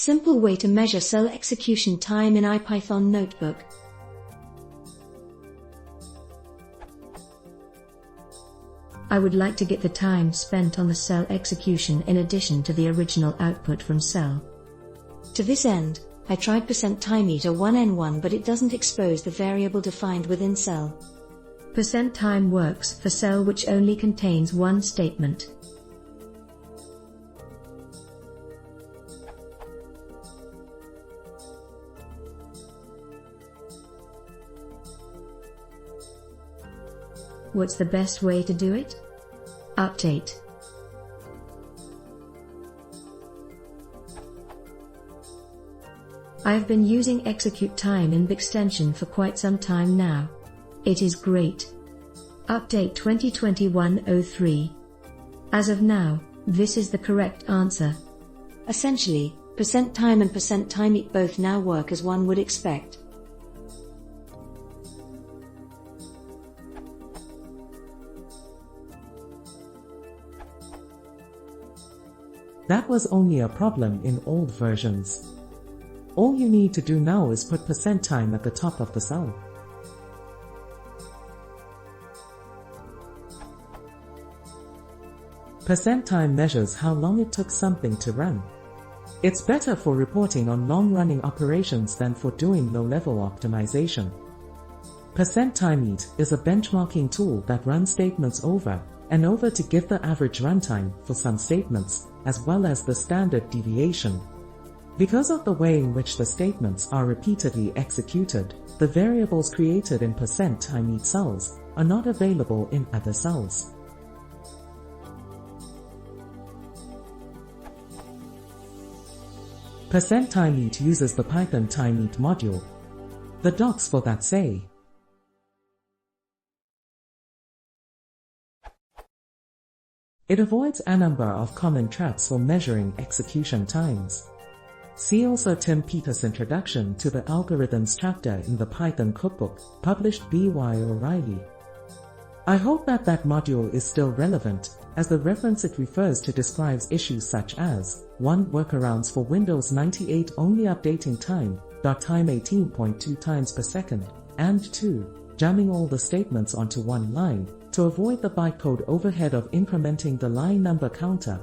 Simple way to measure cell execution time in ipython notebook. I would like to get the time spent on the cell execution in addition to the original output from cell. To this end, I tried %timeeter1n1 but it doesn't expose the variable defined within cell. %time works for cell which only contains one statement. What's the best way to do it? Update. I have been using execute time in Bixtension for quite some time now. It is great. Update 2021-03. As of now, this is the correct answer. Essentially, %time and %timeeat both now work as one would expect. That was only a problem in old versions. All you need to do now is put %time at the top of the cell. %time measures how long it took something to run. It's better for reporting on long-running operations than for doing low-level optimization. %timeeat is a benchmarking tool that runs statements over and over to give the average runtime for some statements, as well as the standard deviation. Because of the way in which the statements are repeatedly executed, the variables created in %timeeat cells are not available in other cells. %timeeat uses the Python timeeat module. The docs for that say, it avoids a number of common traps for measuring execution times. See also Tim Peters' introduction to the algorithms chapter in the Python cookbook, published by O'Reilly. I hope that module is still relevant, as the reference it refers to describes issues such as 1. Workarounds for Windows 98 only updating time, .time 18.2 times per second, and 2. Jamming all the statements onto one line, to avoid the bytecode overhead of incrementing the line number counter.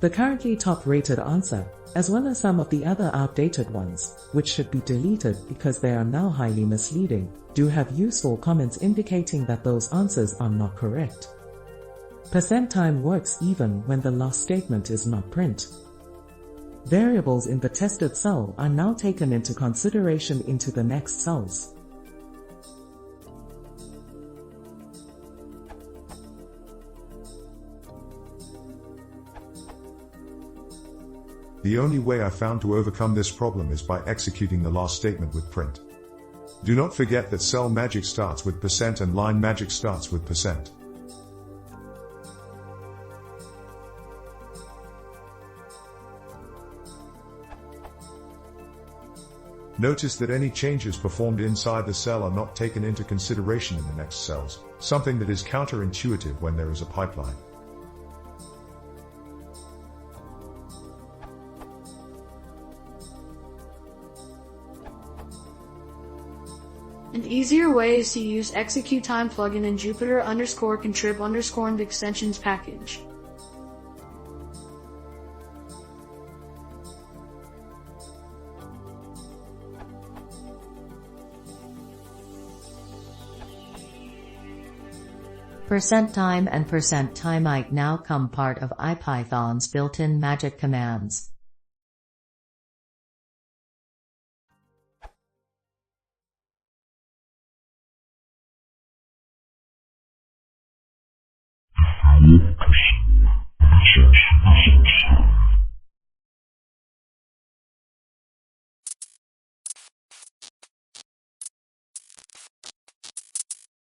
The currently top-rated answer, as well as some of the other outdated ones, which should be deleted because they are now highly misleading, do have useful comments indicating that those answers are not correct. %time works even when the last statement is not print. Variables in the tested cell are now taken into consideration into the next cells. The only way I found to overcome this problem is by executing the last statement with print. Do not forget that cell magic starts with % and line magic starts with %. Notice that any changes performed inside the cell are not taken into consideration in the next cells, something that is counterintuitive when there is a pipeline. An easier way is to use execute time plugin in jupyter_contrib_ in the extensions package. %time and %timeeat now come part of ipython's built-in magic commands.